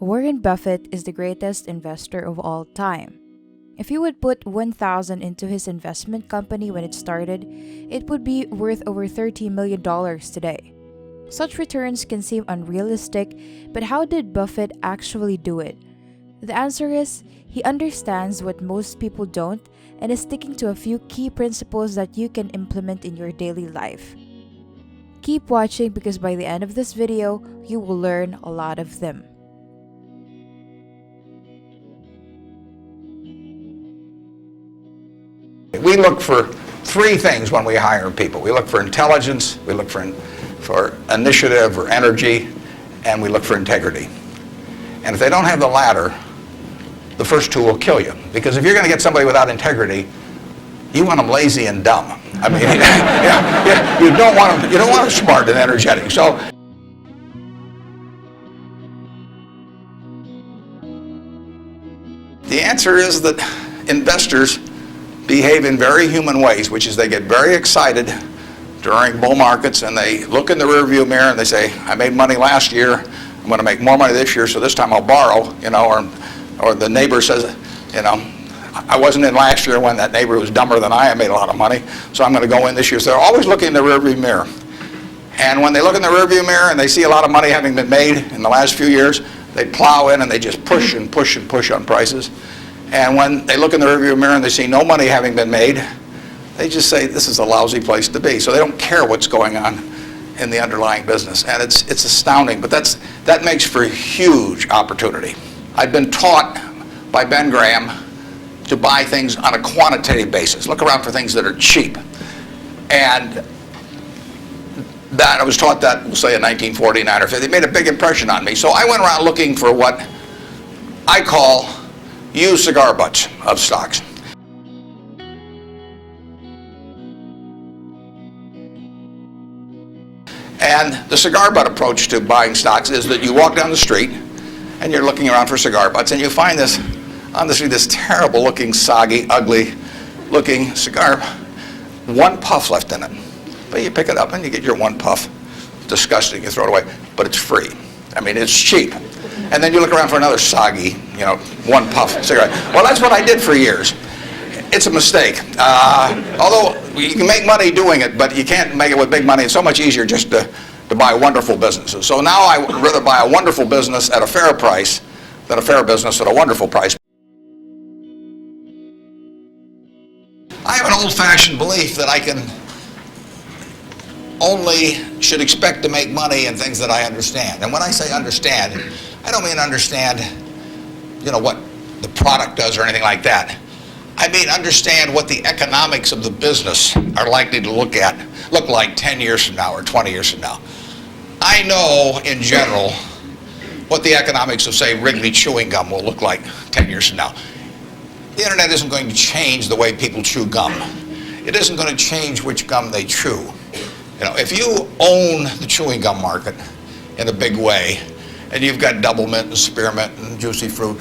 Warren Buffett is the greatest investor of all time. If you would put 1,000 into his investment company when it started, it would be worth over $30 million today. Such returns can seem unrealistic, but how did Buffett actually do it? The answer is, he understands what most people don't and is sticking to a few key principles that you can implement in your daily life. Keep watching because by the end of this video, you will learn a lot of them. We look for three things when we hire people. We look for intelligence, we look for initiative or energy, and we look for integrity. And if they don't have the latter, the first two will kill you. Because if you're going to get somebody without integrity, you want them lazy and dumb. I mean, you don't want them smart and energetic. So the answer is that investors behave in very human ways, which is they get very excited during bull markets and they look in the rearview mirror and they say, I made money last year, I'm going to make more money this year, so this time I'll borrow, or the neighbor says, I wasn't in last year when that neighbor was dumber than I made a lot of money, so I'm going to go in this year. So they're always looking in the rearview mirror. And when they look in the rearview mirror and they see a lot of money having been made in the last few years, they plow in and they just push and push and push on prices. And when they look in the rearview mirror and they see no money having been made, they just say, this is a lousy place to be. So they don't care what's going on in the underlying business. And it's astounding, but that makes for a huge opportunity. I've been taught by Ben Graham to buy things on a quantitative basis. Look around for things that are cheap. And that I was taught that, we'll say in 1949 or 50. It made a big impression on me. So I went around looking for what I call used cigar butts of stocks. And the cigar butt approach to buying stocks is that you walk down the street and you're looking around for cigar butts and you find this on the street, this terrible looking, soggy, ugly looking cigar, one puff left in it. But you pick it up and you get your one puff. Disgusting, you throw it away, but it's free. I mean, it's cheap. And then you look around for another soggy, one puff cigarette. Well, that's what I did for years. It's a mistake. Although you can make money doing it, but you can't make it with big money. It's so much easier just to buy wonderful businesses. So now I would rather buy a wonderful business at a fair price than a fair business at a wonderful price. I have an old-fashioned belief that I should expect to make money in things that I understand. And when I say understand, I don't mean understand, what the product does or anything like that. I mean understand what the economics of the business are likely to look like 10 years from now or 20 years from now. I know, in general, what the economics of, say, Wrigley chewing gum will look like 10 years from now. The internet isn't going to change the way people chew gum. It isn't going to change which gum they chew. If you own the chewing gum market in a big way, and you've got Double Mint and Spearmint and Juicy Fruit,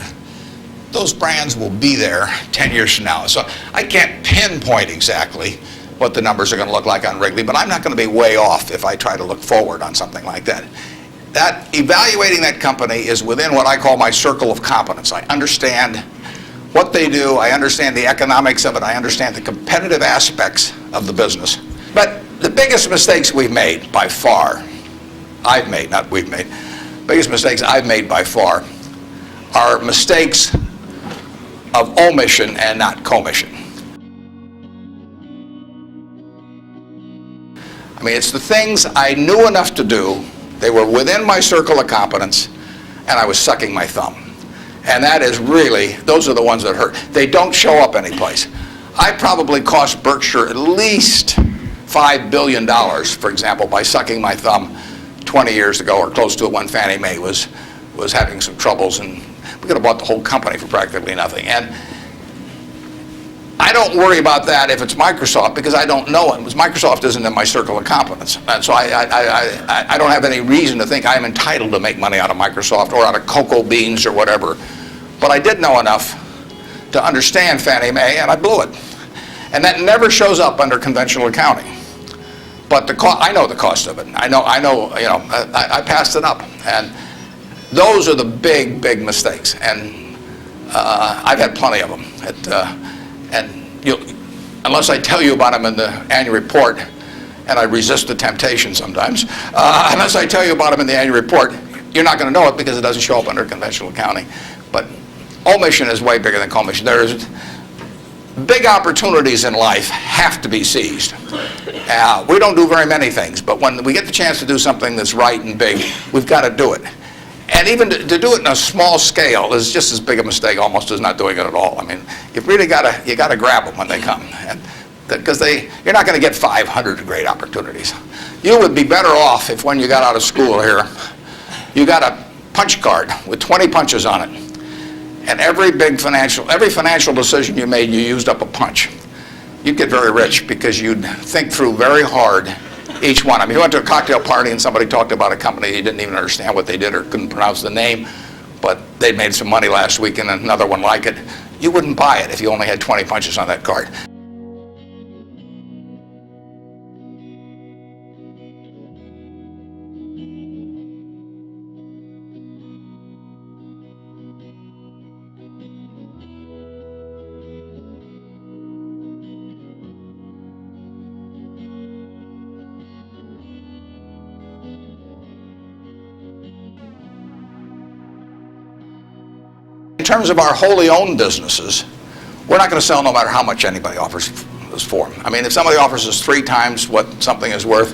those brands will be there 10 years from now. So I can't pinpoint exactly what the numbers are going to look like on Wrigley, but I'm not going to be way off if I try to look forward on something like that. Evaluating that company is within what I call my circle of competence. I understand what they do, I understand the economics of it, I understand the competitive aspects of the business. But the biggest mistakes we've made by far, biggest mistakes I've made by far are mistakes of omission and not commission. I mean, it's the things I knew enough to do, they were within my circle of competence, and I was sucking my thumb. And that is really, those are the ones that hurt. They don't show up anyplace. I probably cost Berkshire at least $5 billion, for example, by sucking my thumb 20 years ago or close to it when Fannie Mae was having some troubles, and we could have bought the whole company for practically nothing. And I don't worry about that if it's Microsoft because I don't know it. Because Microsoft isn't in my circle of competence. And so I don't have any reason to think I'm entitled to make money out of Microsoft or out of cocoa beans or whatever. But I did know enough to understand Fannie Mae, and I blew it. And that never shows up under conventional accounting. But I know the cost of it. I passed it up. And Those are the big, big mistakes, and I've had plenty of them. Unless I tell you about them in the annual report, and I resist the temptation sometimes, unless I tell you about them in the annual report, you're not going to know it because it doesn't show up under conventional accounting. But omission is way bigger than commission. There's big opportunities in life have to be seized. We don't do very many things, but when we get the chance to do something that's right and big, we've got to do it. And even to do it in a small scale is just as big a mistake almost as not doing it at all. I mean, you've really got to grab them when they come, and because you're not going to get 500 great opportunities. You would be better off if when you got out of school here, you got a punch card with 20 punches on it. And every financial decision you made, you used up a punch. You'd get very rich because you'd think through very hard each one. I mean, you went to a cocktail party and somebody talked about a company, you didn't even understand what they did or couldn't pronounce the name, but they made some money last week and another one like it. You wouldn't buy it if you only had 20 punches on that card. In terms of our wholly owned businesses, we're not going to sell no matter how much anybody offers us for them. I mean, if somebody offers us 3 times what something is worth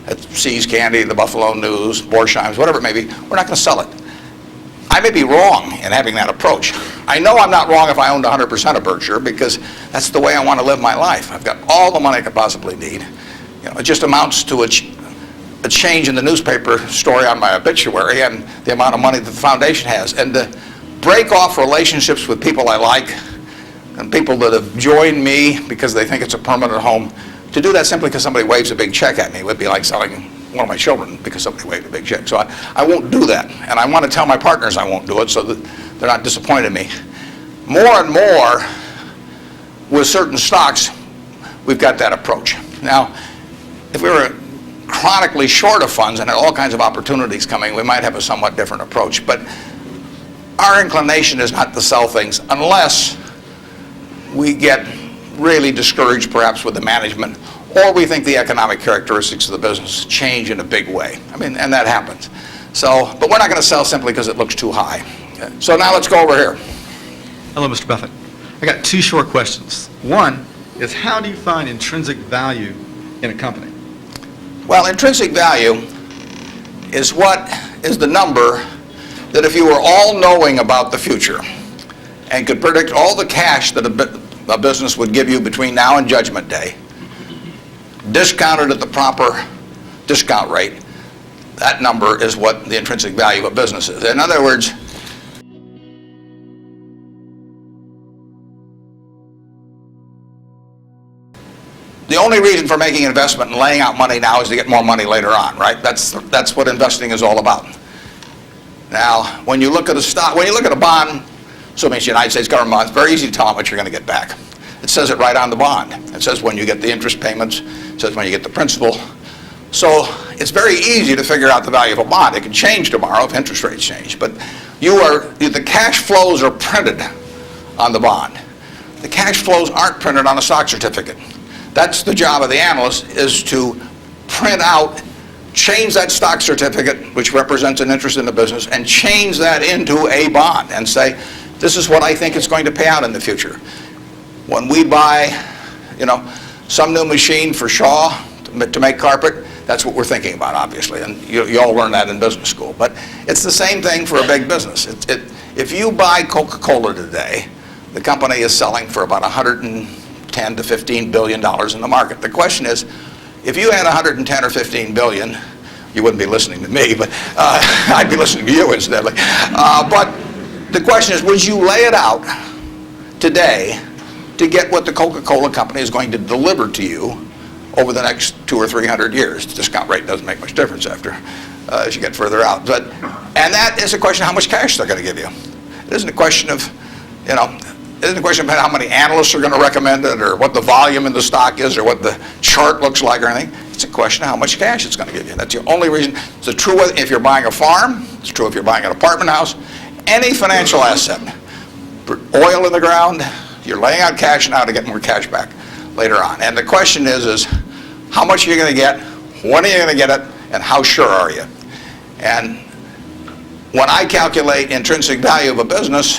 at See's Candy, the Buffalo News, Borsheim's, whatever it may be, we're not going to sell it. I may be wrong in having that approach. I know I'm not wrong if I owned 100% of Berkshire because that's the way I want to live my life. I've got all the money I could possibly need. You know, it just amounts to a change in the newspaper story on my obituary and the amount of money that the foundation has. And to break off relationships with people I like and people that have joined me because they think it's a permanent home, to do that simply because somebody waves a big check at me would be like selling one of my children because somebody waved a big check. So I won't do that. And I want to tell my partners I won't do it so that they're not disappointed in me. More and more with certain stocks, we've got that approach. Now, if we were chronically short of funds and had all kinds of opportunities coming, we might have a somewhat different approach. But our inclination is not to sell things unless we get really discouraged perhaps with the management, or we think the economic characteristics of the business change in a big way. I mean, and that happens. So, but we're not going to sell simply because it looks too high. So now let's go over here. Hello, Mr. Buffett. I got 2 short questions. One is, how do you find intrinsic value in a company? Well, intrinsic value is the number that if you were all-knowing about the future and could predict all the cash that a business would give you between now and Judgment Day, discounted at the proper discount rate, that number is what the intrinsic value of a business is. In other words, the only reason for making an investment and laying out money now is to get more money later on, right? That's what investing is all about. Now, when you look at a stock, when you look at a bond, assuming it's the United States government bond, it's very easy to tell how much you're going to get back. It says it right on the bond. It says when you get the interest payments, it says when you get the principal. So it's very easy to figure out the value of a bond. It can change tomorrow if interest rates change, but the cash flows are printed on the bond. The cash flows aren't printed on a stock certificate. That's the job of the analyst, is to print out, change that stock certificate, which represents an interest in the business, and change that into a bond and say, this is what I think it's going to pay out in the future. When we buy, some new machine for Shaw to make carpet, that's what we're thinking about, obviously, and you all learn that in business school. But it's the same thing for a big business. If you buy Coca-Cola today, the company is selling for about $110 to $15 billion in the market. The question is, if you had 110 or 15 billion, you wouldn't be listening to me, but I'd be listening to you incidentally. But the question is, would you lay it out today to get what the Coca-Cola company is going to deliver to you over the next 200 or 300 years? The discount rate doesn't make much difference as you get further out. And that is a question of how much cash they're going to give you. It isn't a question of, it isn't a question about how many analysts are going to recommend it or what the volume in the stock is or what the chart looks like or anything. It's a question of how much cash it's going to give you. That's the only reason. It's true if you're buying a farm, It's true if you're buying an apartment house, any financial asset. Oil in the ground, you're laying out cash now to get more cash back later on. And the question is how much are you going to get, when are you going to get it, and how sure are you? And when I calculate intrinsic value of a business,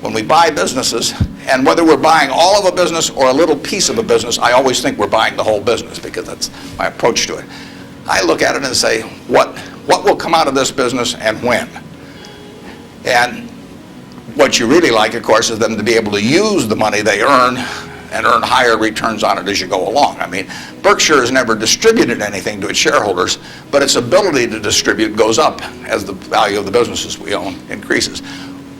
when we buy businesses, and whether we're buying all of a business or a little piece of a business, I always think we're buying the whole business because that's my approach to it. I look at it and say, what will come out of this business and when? And what you really like, of course, is them to be able to use the money they earn and earn higher returns on it as you go along. I mean, Berkshire has never distributed anything to its shareholders, but its ability to distribute goes up as the value of the businesses we own increases.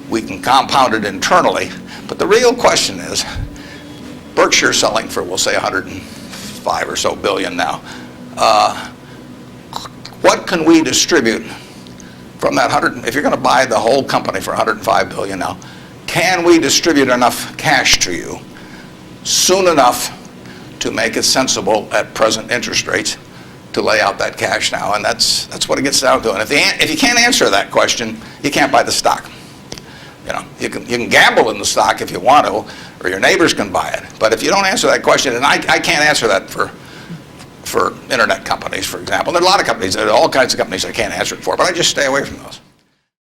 We can compound it internally, but the real question is, Berkshire selling for, we'll say, 105 or so billion now. What can we distribute from that 100? If you're going to buy the whole company for 105 billion now, can we distribute enough cash to you soon enough to make it sensible at present interest rates to lay out that cash now? And that's what it gets down to. And if you can't answer that question, you can't buy the stock. You know, you can gamble in the stock if you want to, or your neighbors can buy it. But if you don't answer that question, and I can't answer that for internet companies, for example. There are a lot of companies, there are all kinds of companies I can't answer it for, but I just stay away from those.